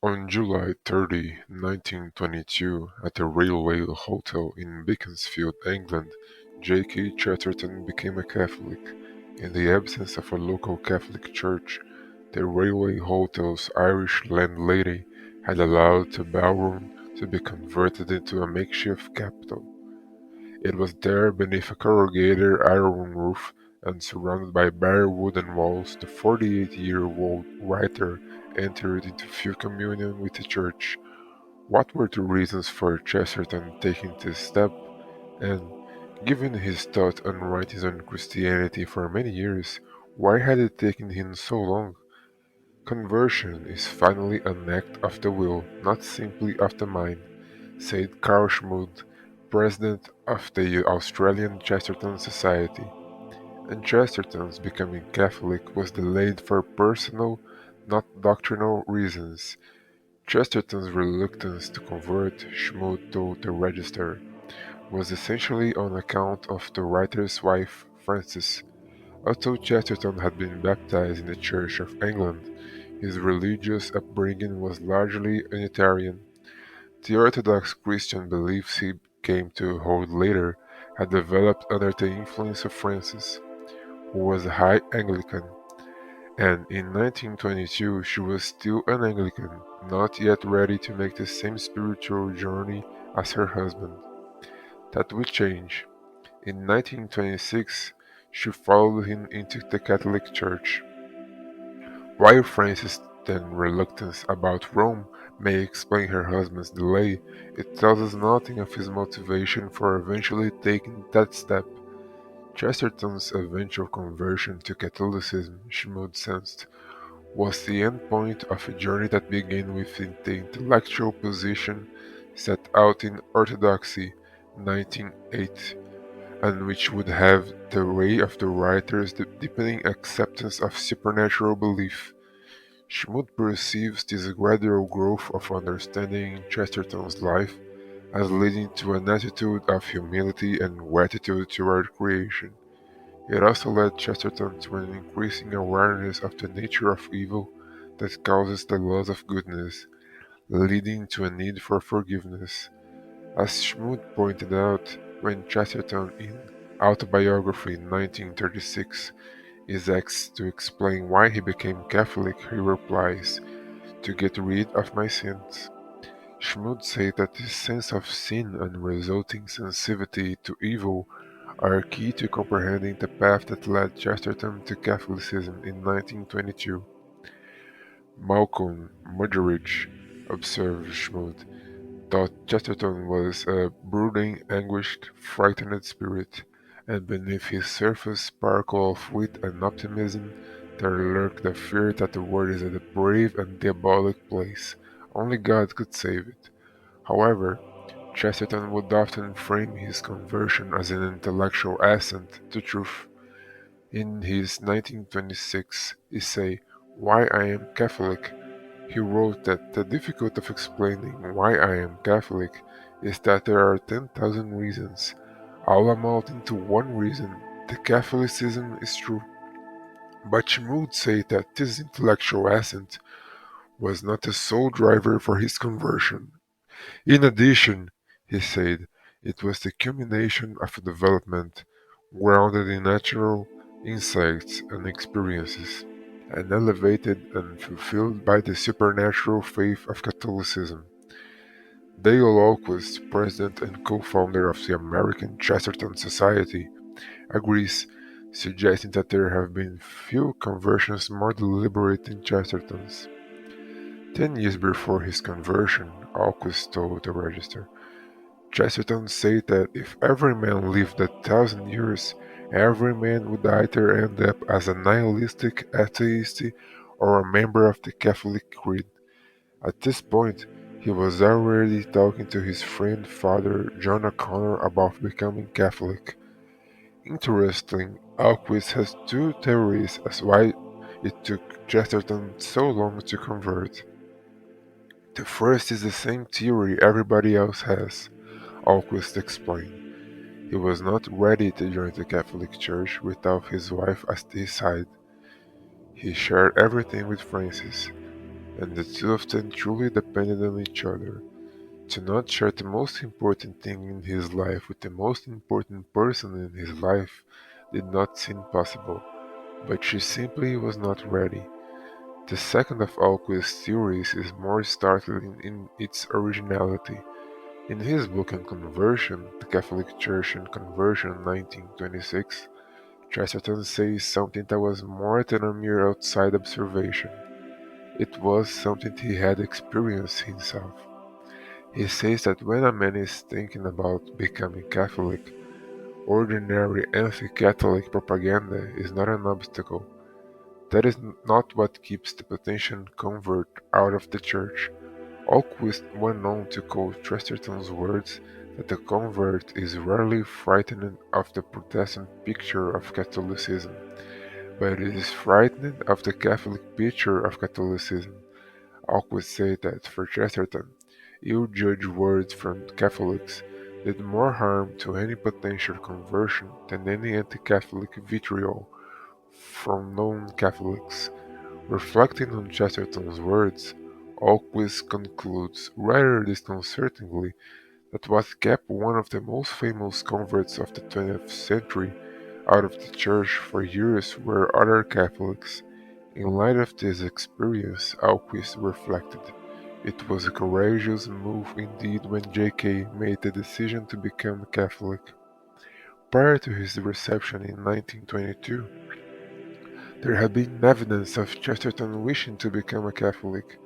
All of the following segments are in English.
On July 30, 1922, at a railway hotel in Beaconsfield, England, J.K. Chesterton became a Catholic. In the absence of a local Catholic church, the railway hotel's Irish landlady had allowed the ballroom to be converted into a makeshift capitol. It was there, beneath a corrugated iron roof and surrounded by bare wooden walls, the 48-year-old writer entered into full communion with the Church. What were the reasons for Chesterton taking this step? And, given his thought and writings on Christianity for many years, why had it taken him so long? Conversion is finally an act of the will, not simply of the mind, said Carl Schmood, president of the Australian Chesterton Society. And Chesterton's becoming Catholic was delayed for personal, not doctrinal reasons. Chesterton's reluctance to convert, Schmood told the Register, was essentially on account of the writer's wife, Frances. Although Chesterton had been baptized in the Church of England, his religious upbringing was largely Unitarian. The Orthodox Christian beliefs he came to hold later had developed under the influence of Francis, who was a high Anglican, and in 1922 she was still an Anglican, not yet ready to make the same spiritual journey as her husband. That would change. In 1926, she followed him into the Catholic Church. While Frances' then reluctance about Rome may explain her husband's delay, it tells us nothing of his motivation for eventually taking that step. Chesterton's eventual conversion to Catholicism, Schmood sensed, was the end point of a journey that began with the intellectual position set out in Orthodoxy 1908, and which would have the way of the writer's deepening acceptance of supernatural belief. Schmood perceives this gradual growth of understanding in Chesterton's life as leading to an attitude of humility and gratitude toward creation. It also led Chesterton to an increasing awareness of the nature of evil that causes the loss of goodness, leading to a need for forgiveness. As Schmood pointed out, when Chesterton, in Autobiography 1936, is asked to explain why he became Catholic, he replies, "To get rid of my sins." Schmood said that this sense of sin and resulting sensitivity to evil are key to comprehending the path that led Chesterton to Catholicism in 1922. Malcolm Muggeridge, observed Schmood, thought Chesterton was a brooding, anguished, frightened spirit, and beneath his surface sparkle of wit and optimism there lurked the fear that the world is a depraved and diabolic place. Only God could save it. However, Chesterton would often frame his conversion as an intellectual ascent to truth. In his 1926 essay, Why I Am Catholic, he wrote that the difficulty of explaining why I am Catholic is that there are 10,000 reasons, all amounting to one reason: the Catholicism is true. But Schmood said that this intellectual ascent was not the sole driver for his conversion. In addition, he said, it was the culmination of a development grounded in natural insights and experiences, and elevated and fulfilled by the supernatural faith of Catholicism. Dale Ahlquist, president and co-founder of the American Chesterton Society, agrees, suggesting that there have been few conversions more deliberate than Chesterton's. 10 years before his conversion, Ahlquist told the Register, Chesterton said that if every man lived 1,000 years, every man would either end up as a nihilistic atheist or a member of the Catholic creed. At this point, he was already talking to his friend Father John O'Connor about becoming Catholic. Interesting, Alquist has two theories as why it took Chesterton so long to convert. The first is the same theory everybody else has, Alquist explained. He was not ready to join the Catholic Church without his wife at his side. He shared everything with Francis. and the two of them truly depended on each other. To not share the most important thing in his life with the most important person in his life did not seem possible, but she simply was not ready. The second of Alquist's theories is more startling in its originality. In his book on conversion, The Catholic Church and Conversion 1926, Chesterton says something that was more than a mere outside observation. It was something he had experienced himself. He says that when a man is thinking about becoming Catholic, ordinary anti-Catholic propaganda is not an obstacle. That is not what keeps the potential convert out of the church. Alquist went on to quote Chesterton's words that the convert is rarely frightened of the Protestant picture of Catholicism, but it is frightened of the Catholic picture of Catholicism. Alquist said that for Chesterton, ill-judged words from Catholics did more harm to any potential conversion than any anti-Catholic vitriol from non-Catholics. Reflecting on Chesterton's words, Alquist concludes rather disconcertingly that what kept one of the most famous converts of the 20th century out of the church for years were other Catholics. In light of this experience, Alquist reflected, it was a courageous move indeed when J.K. made the decision to become Catholic. Prior to his reception in 1922, there had been evidence of Chesterton wishing to become a Catholic.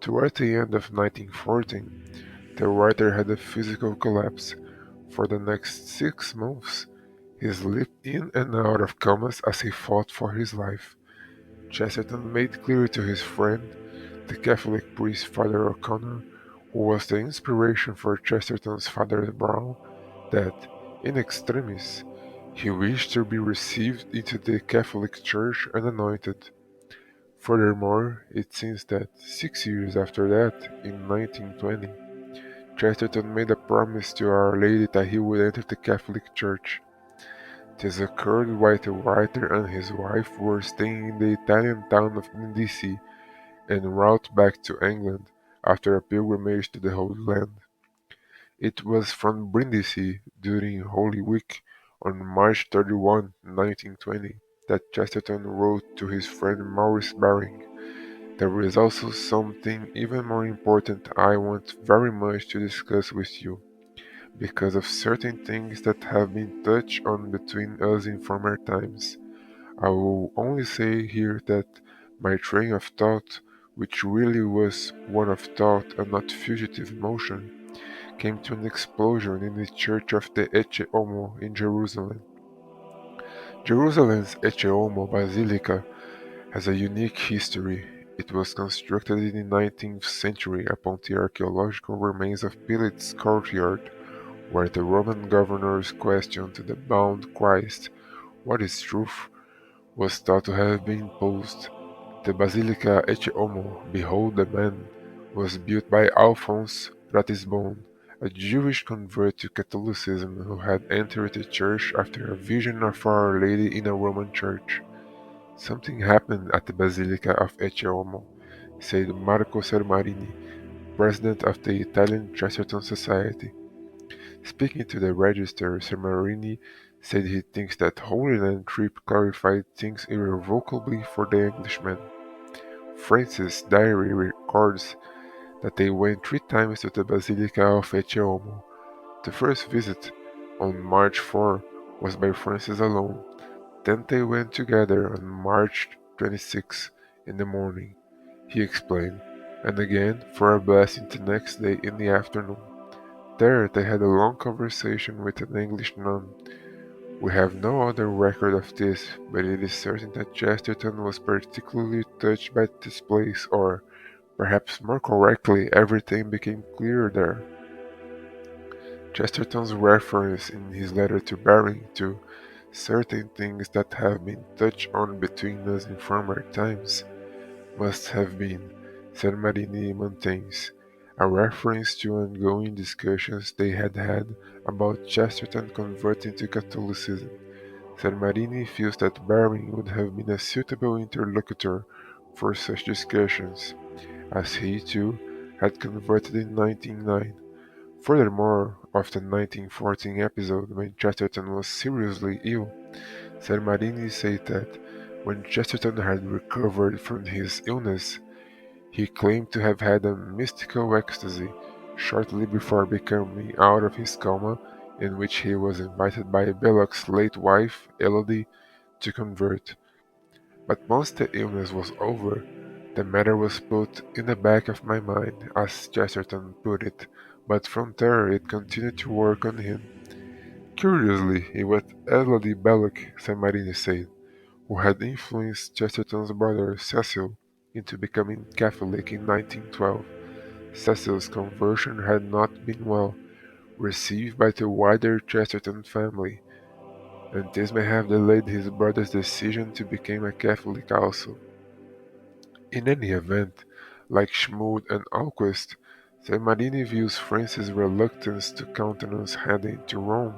Toward the end of 1914, the writer had a physical collapse. For the next 6 months, he slipped in and out of comas as he fought for his life. Chesterton made clear to his friend, the Catholic priest Father O'Connor, who was the inspiration for Chesterton's Father Brown, that, in extremis, he wished to be received into the Catholic Church and anointed. Furthermore, it seems that 6 years after that, in 1920, Chesterton made a promise to Our Lady that he would enter the Catholic Church. This occurred while the writer and his wife were staying in the Italian town of Brindisi en route back to England after a pilgrimage to the Holy Land. It was from Brindisi during Holy Week on March 31, 1920, that Chesterton wrote to his friend Maurice Baring. There is also something even more important I want very much to discuss with you, because of certain things that have been touched on between us in former times. I will only say here that my train of thought, which really was one of thought and not fugitive motion, came to an explosion in the church of the Ecce Homo in Jerusalem. Jerusalem's Ecce Homo Basilica has a unique history. It was constructed in the 19th century upon the archaeological remains of Pilate's courtyard, where the Roman governors questioned the bound Christ. What is truth? Was thought to have been posed. The Basilica Ecce Homo, Behold the Man, was built by Alphonse Ratisbonne, a Jewish convert to Catholicism who had entered the church after a vision of Our Lady in a Roman church. Something happened at the Basilica of Ecce Homo, said Marco Sermarini, president of the Italian Chesterton Society. Speaking to the Register, Sermarini said he thinks that Holy Land trip clarified things irrevocably for the Englishmen. Francis' diary records that they went 3 times to the Basilica of Ecce Homo. The first visit, on March 4, was by Francis alone. Then they went together on March 26 in the morning, he explained, and again for a blessing the next day in the afternoon. There they had a long conversation with an English nun. We have no other record of this, but it is certain that Chesterton was particularly touched by this place, or, perhaps more correctly, everything became clear there. Chesterton's reference in his letter to Baring to certain things that have been touched on between us in former times must have been, said Marini maintains, a reference to ongoing discussions they had had about Chesterton converting to Catholicism. Said Marini feels that Baring would have been a suitable interlocutor for such discussions. as he too had converted in 1909. Furthermore, of the 1914 episode when Chesterton was seriously ill, Sermarini said that when Chesterton had recovered from his illness, he claimed to have had a mystical ecstasy shortly before becoming out of his coma, in which he was invited by Belloc's late wife, Elodie, to convert. But once the illness was over, the matter was put in the back of my mind, as Chesterton put it, but from there it continued to work on him. Curiously, it was Elodie Belloc, Sammarini said, who had influenced Chesterton's brother Cecil into becoming Catholic in 1912. Cecil's conversion had not been well received by the wider Chesterton family, and this may have delayed his brother's decision to become a Catholic also. In any event, like Schmood and Alquist, Sammarini views Francis' reluctance to countenance heading to Rome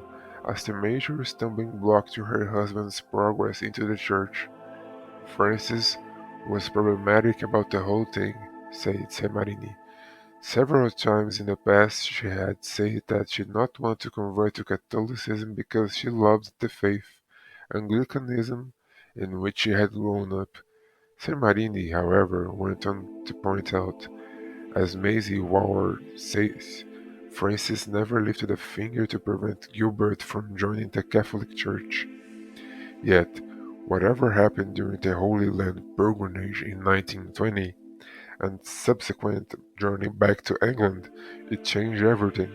as the major stumbling block to her husband's progress into the church. Francis was problematic about the whole thing, said Sammarini. Several times in the past she had said that she did not want to convert to Catholicism because she loved the faith, Anglicanism, in which she had grown up. Sammarini, however, went on to point out, as Maisie Ward says, Francis never lifted a finger to prevent Gilbert from joining the Catholic Church. Yet, whatever happened during the Holy Land pilgrimage in 1920 and subsequent journey back to England, it changed everything.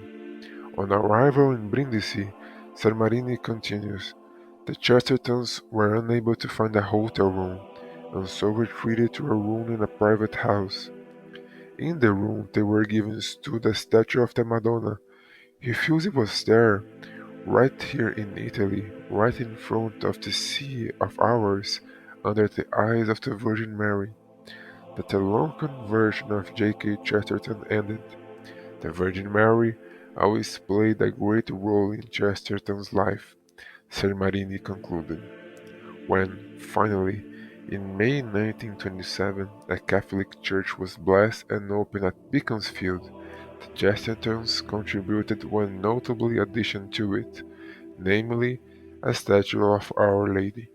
On arrival in Brindisi, Salmarini continues, the Chestertons were unable to find a hotel room, and so retreated to a room in a private house. In the room they were given stood a statue of the Madonna. He feels it was there, right here in Italy, right in front of the sea of ours, under the eyes of the Virgin Mary, that the long conversion of J.K. Chesterton ended. The Virgin Mary always played a great role in Chesterton's life, Sir Marini concluded. When, finally, in May 1927, a Catholic church was blessed and opened at Beaconsfield, the Chestertons contributed one notable addition to it, namely, a statue of Our Lady.